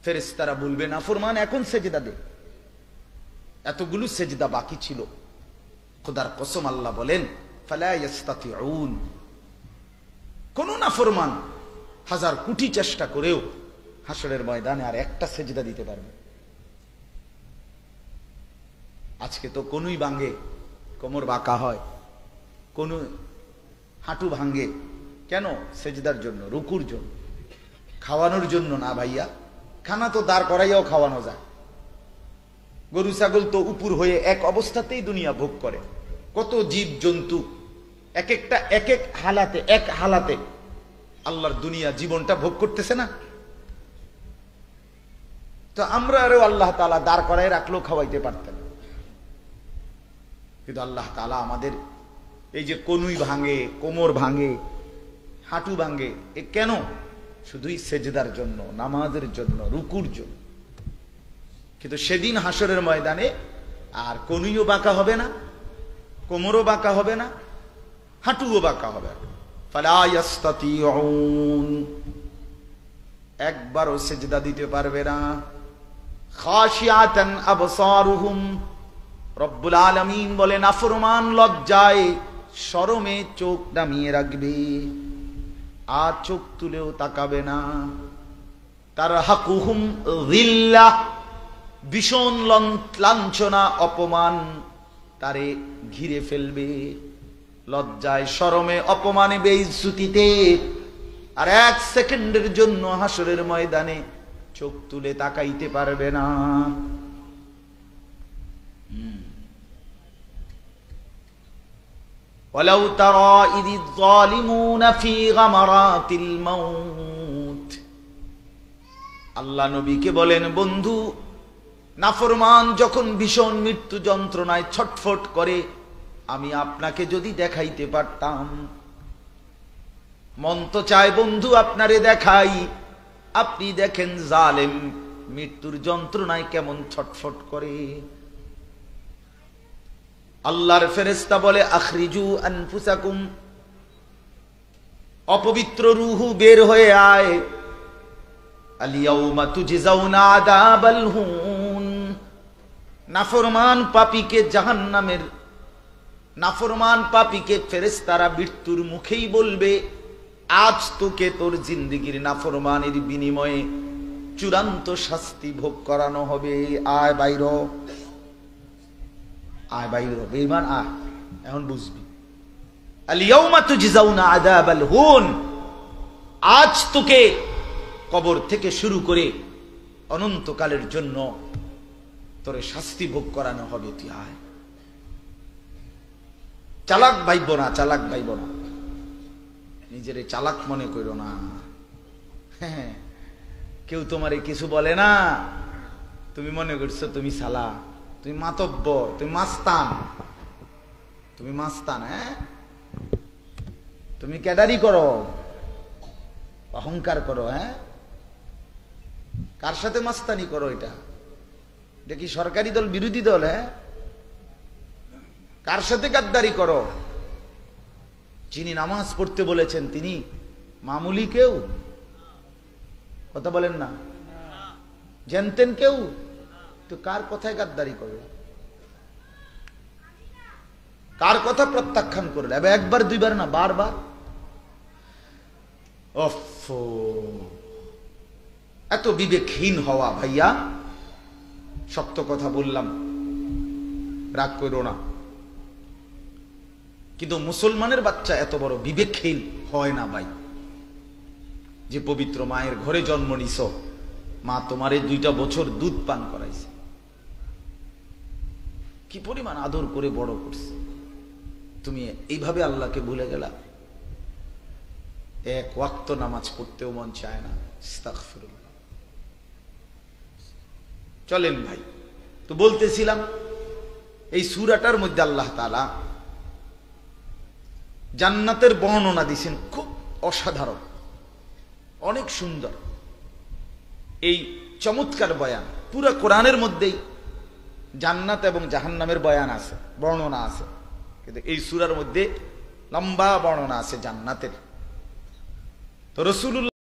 ফেরেশতারা বলবে নাফরমান এখন সেজদা দে। এতগুলো সেজদা বাকি ছিল। খোদার কসম আল্লাহ বলেন ফালা ইস্তাতিউন, কোন নাফরমান হাজার কোটি চেষ্টা করেও হাসরের ময়দানে আর একটা সেজদা দিতে পারবে। আজকে তো কোনই ভাঙে, কোমর বাঁকা হয়, কোন হাঁটু ভাঙে, কেন? সেজদার জন্য, রুকুর জন্য, খাওয়ানোর জন্য না ভাইয়া। খানা তো দাঁড় করাইয়াও খাওয়ানো যায়। গরু ছাগল তো উপর হয়ে এক অবস্থাতেই দুনিয়া ভোগ করে। কত জীব জন্তু এক একটা এক এক হালাতে আল্লাহর দুনিয়া জীবনটা ভোগ করতেছে না? তো আমরা আরো আল্লাহ তাআলা দাঁড় করায় রাখলেও খাওয়াইতে পারতেন, কিন্তু আল্লাহ তাআলা আমাদের এই যে কনুই ভাঙে, কোমর ভাঙে, হাঁটু ভাঙে, এ কেন? শুধুই সেজদার জন্য, নামাজের জন্য, রুকুর জন্য। কিন্তু সেদিন হাসরের ময়দানে আর কনুইও বাঁকা হবে না, কোমরও বাঁকা হবে না, হাঁটুও বাঁকা হবে না। ফালা ইস্তাতিউন, একবারও সেজদা দিতে পারবে না। খাশিয়াতান আবসারুহুম, রব্বুল আলামিন বলে নাফরমান লজ্জায় শরমে চোখ নামিয়ে রাখবে, আর চোখ তুলেও তাকাবে না। তারহাকুহুম যিল্লাহ, ভীষণ লাঞ্ছনা অপমান তারে ঘিরে ফেলবে। লজ্জায় শরমে অপমানে বেইজ্জতিতে আর এক সেকেন্ডের জন্য হাসরের ময়দানে চোখ তুলে তাকাইতে পারবে না। ওয়ালাউ তারা ইযিয যালিমুনা ফি গামারাতিল মাউত, আল্লাহ নবীকে বলেন বন্ধু, নাফরমান যখন ভীষণ মৃত্যু যন্ত্রণায় ছটফট করে, আমি আপনাকে যদি দেখাইতে পারতাম। মন তো চায় বন্ধু আপনারে দেখাই, আপনি দেখেন জালেম মৃত্যুর যন্ত্রণায় কেমন ছটফট করে। আল্লাহর ফেরেশতা বলে আখরিজু আনফুসাকুম, অপবিত্র রূহ বের হয়ে আয়। আল ইয়াউমা তুজজাউনা আযাবাল হুন, নাফরমান পাপীকে জাহান্নামের, নাফরমান পাপীকে ফেরেশতারা মৃত্যুর মুখেই বলবে আজ তোকে তোর জিন্দেগীর নাফরমানের বিনিময়ে চূড়ান্ত শাস্তি ভোগ করানো হবে। আয় বাইর, আয় বাইর, বেঈমান আয়, এখন বুঝবি। আল ইয়াউমা তুজজাউনা আযাবাল হুন, আজ তোকে কবর থেকে শুরু করে অনন্তকালের জন্য তোরে শাস্তি ভোগ করানো হবে, তুই আয়। চালাক ভাইব না, চালাক ভাইব না, নিজেরে চালাক মনে করো না। হ্যাঁ, কেউ তোমারে কিছু বলে না, তুমি মনে করছো তুমি সালা, তুমি মাতব্বর, তুমি মাস্তান, তুমি মাস্তান। হ্যাঁ, তুমি ক্যাডারি করো, অহংকার করো। হ্যাঁ, কার সাথে মাস্তানি করো? এটা কি সরকারি দল, বিরোধী দল? হ্যাঁ, কার সাথে গাদ্দারি করো? যিনি নামাজ পড়তে বলেছেন তিনি মামুলি কেউ? কথা বলেন না, জানতেন কেউ? তো কার কথায় গাদ্দারি করবে? কার কথা প্রত্যাখ্যান করলে? একবার দুইবার না, বারবার। এত বিবেকহীন হওয়া ভাইয়া, শক্ত কথা বললাম, রাগ করো না, কিন্তু মুসলমানের বাচ্চা এত বড় বিবেকহীন হয় না ভাই। যে পবিত্র মায়ের ঘরে জন্ম নিছ, মা তোমারে 2টা বছর দুধ পান করাইছে, কি পরিমাণ আদর করে বড় করছে, তুমি এইভাবে আল্লাহকে ভুলে গেলা। এক ওয়াক্ত নামাজ পড়তেও মন চায় না। আস্তাগফিরুল্লাহ। চলেন ভাই, তো বলতেছিলাম এই সূরাটার মধ্যে আল্লাহ তাআলা জান্নাতের বর্ণনা দিয়েছেন, খুব অসাধারণ, অনেক সুন্দর। এই চমৎকার বয়ান পুরো কোরআনের মধ্যেই জান্নাত এবং জাহান্নামের বয়ান আছে, বর্ণনা আছে, কিন্তু এই সূরার মধ্যে লম্বা বর্ণনা আছে জান্নাতের। তো রাসূলুল্লাহ